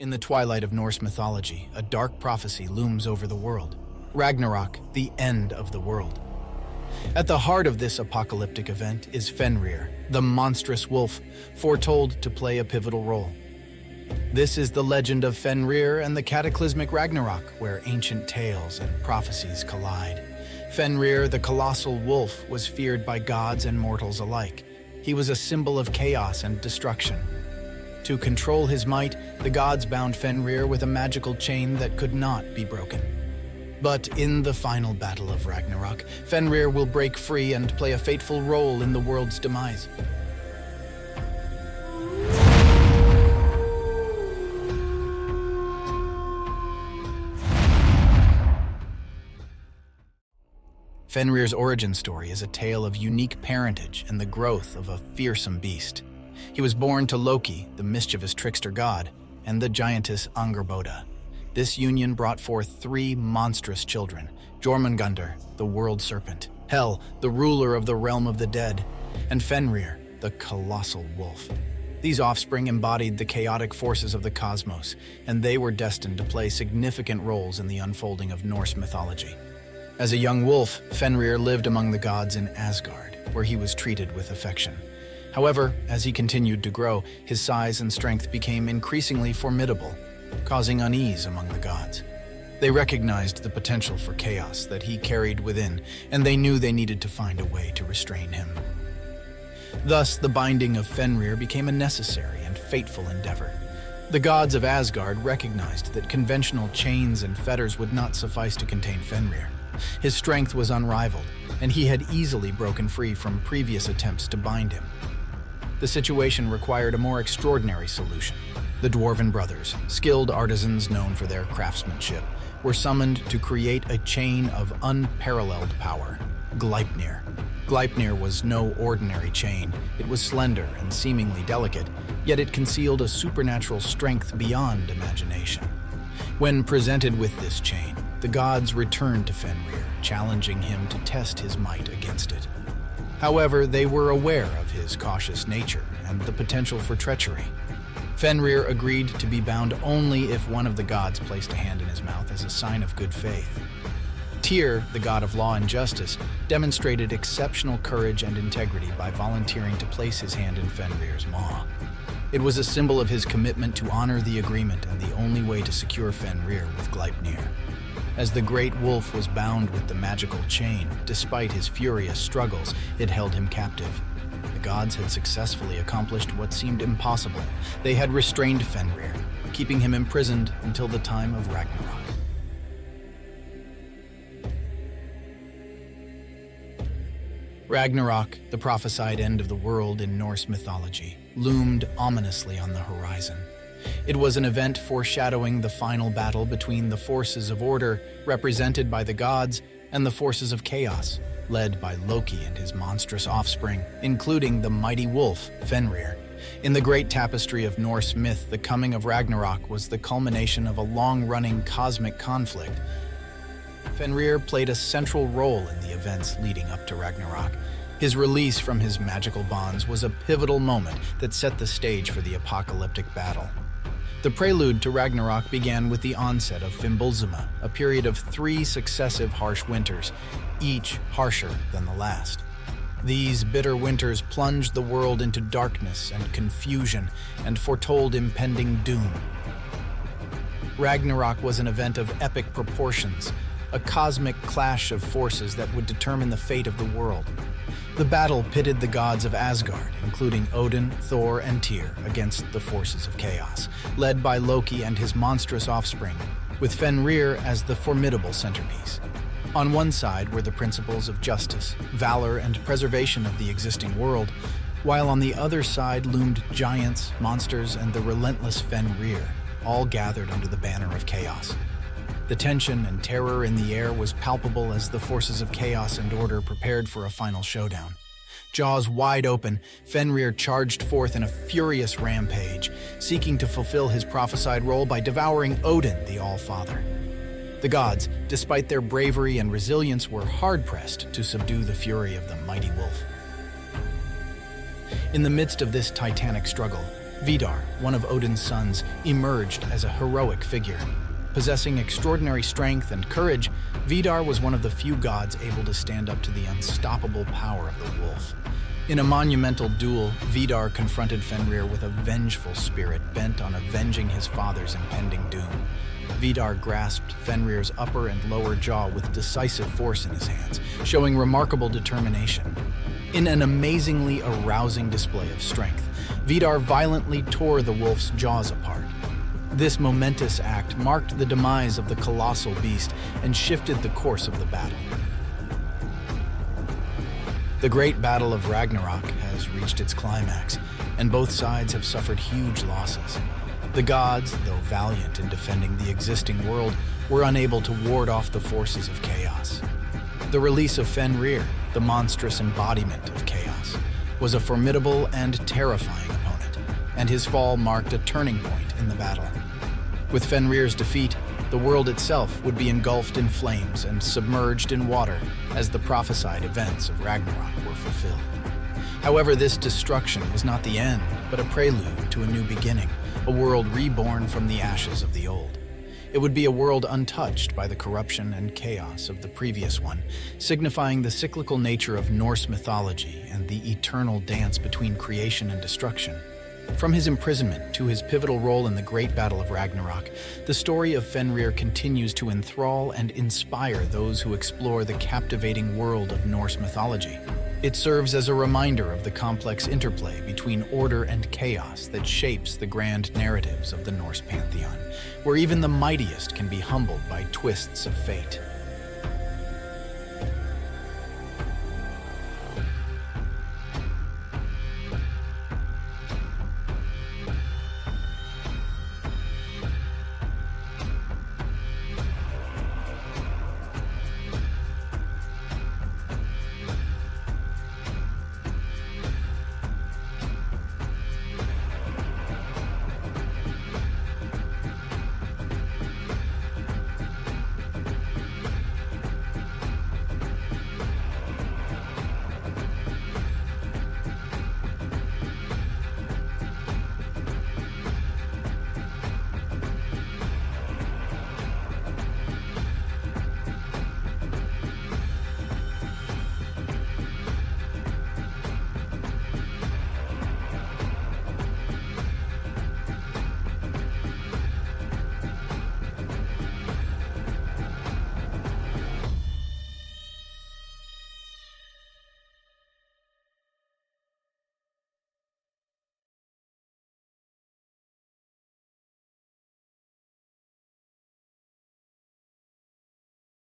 In the twilight of Norse mythology, a dark prophecy looms over the world. Ragnarok, the end of the world. At the heart of this apocalyptic event is Fenrir, the monstrous wolf, foretold to play a pivotal role. This is the legend of Fenrir and the cataclysmic Ragnarok, where ancient tales and prophecies collide. Fenrir, the colossal wolf, was feared by gods and mortals alike. He was a symbol of chaos and destruction. To control his might, the gods bound Fenrir with a magical chain that could not be broken. But in the final battle of Ragnarok, Fenrir will break free and play a fateful role in the world's demise. Fenrir's origin story is a tale of unique parentage and the growth of a fearsome beast. He was born to Loki, the mischievous trickster god, and the giantess Angerboda. This union brought forth three monstrous children: Jormungandr, the world serpent; Hel, the ruler of the realm of the dead; and Fenrir, the colossal wolf. These offspring embodied the chaotic forces of the cosmos, and they were destined to play significant roles in the unfolding of Norse mythology. As a young wolf, Fenrir lived among the gods in Asgard, where he was treated with affection. However, as he continued to grow, his size and strength became increasingly formidable, causing unease among the gods. They recognized the potential for chaos that he carried within, and they knew they needed to find a way to restrain him. Thus, the Binding of Fenrir became a necessary and fateful endeavor. The gods of Asgard recognized that conventional chains and fetters would not suffice to contain Fenrir. His strength was unrivaled, and he had easily broken free from previous attempts to bind him. The situation required a more extraordinary solution. The Dwarven brothers, skilled artisans known for their craftsmanship, were summoned to create a chain of unparalleled power: Gleipnir. Gleipnir was no ordinary chain. It was slender and seemingly delicate, yet it concealed a supernatural strength beyond imagination. When presented with this chain, the gods returned to Fenrir, challenging him to test his might against it. However, they were aware of his cautious nature and the potential for treachery. Fenrir agreed to be bound only if one of the gods placed a hand in his mouth as a sign of good faith. Tyr, the god of law and justice, demonstrated exceptional courage and integrity by volunteering to place his hand in Fenrir's maw. It was a symbol of his commitment to honor the agreement and the only way to secure Fenrir with Gleipnir. As the great wolf was bound with the magical chain, despite his furious struggles, it held him captive. The gods had successfully accomplished what seemed impossible. They had restrained Fenrir, keeping him imprisoned until the time of Ragnarok. Ragnarok, the prophesied end of the world in Norse mythology, loomed ominously on the horizon. It was an event foreshadowing the final battle between the forces of order, represented by the gods, and the forces of chaos, led by Loki and his monstrous offspring, including the mighty wolf, Fenrir. In the great tapestry of Norse myth, the coming of Ragnarok was the culmination of a long-running cosmic conflict. Fenrir played a central role in the events leading up to Ragnarok. His release from his magical bonds was a pivotal moment that set the stage for the apocalyptic battle. The prelude to Ragnarok began with the onset of Fimbulzima, a period of 3 successive harsh winters, each harsher than the last. These bitter winters plunged the world into darkness and confusion and foretold impending doom. Ragnarok was an event of epic proportions, a cosmic clash of forces that would determine the fate of the world. The battle pitted the gods of Asgard, including Odin, Thor, and Tyr, against the forces of chaos, led by Loki and his monstrous offspring, with Fenrir as the formidable centerpiece. On one side were the principles of justice, valor, and preservation of the existing world, while on the other side loomed giants, monsters, and the relentless Fenrir, all gathered under the banner of chaos. The tension and terror in the air was palpable as the forces of chaos and order prepared for a final showdown. Jaws wide open, Fenrir charged forth in a furious rampage, seeking to fulfill his prophesied role by devouring Odin, the All-Father. The gods, despite their bravery and resilience, were hard-pressed to subdue the fury of the mighty wolf. In the midst of this titanic struggle, Vidar, one of Odin's sons, emerged as a heroic figure. Possessing extraordinary strength and courage, Vidar was one of the few gods able to stand up to the unstoppable power of the wolf. In a monumental duel, Vidar confronted Fenrir with a vengeful spirit bent on avenging his father's impending doom. Vidar grasped Fenrir's upper and lower jaw with decisive force in his hands, showing remarkable determination. In an amazingly arousing display of strength, Vidar violently tore the wolf's jaws apart. This momentous act marked the demise of the colossal beast and shifted the course of the battle. The great battle of Ragnarok has reached its climax, and both sides have suffered huge losses. The gods, though valiant in defending the existing world, were unable to ward off the forces of chaos. The release of Fenrir, the monstrous embodiment of chaos, was a formidable and terrifying opponent, and his fall marked a turning point in the battle. With Fenrir's defeat, the world itself would be engulfed in flames and submerged in water as the prophesied events of Ragnarok were fulfilled. However, this destruction was not the end, but a prelude to a new beginning, a world reborn from the ashes of the old. It would be a world untouched by the corruption and chaos of the previous one, signifying the cyclical nature of Norse mythology and the eternal dance between creation and destruction. From his imprisonment to his pivotal role in the great battle of Ragnarok, the story of Fenrir continues to enthrall and inspire those who explore the captivating world of Norse mythology. It serves as a reminder of the complex interplay between order and chaos that shapes the grand narratives of the Norse pantheon, where even the mightiest can be humbled by twists of fate.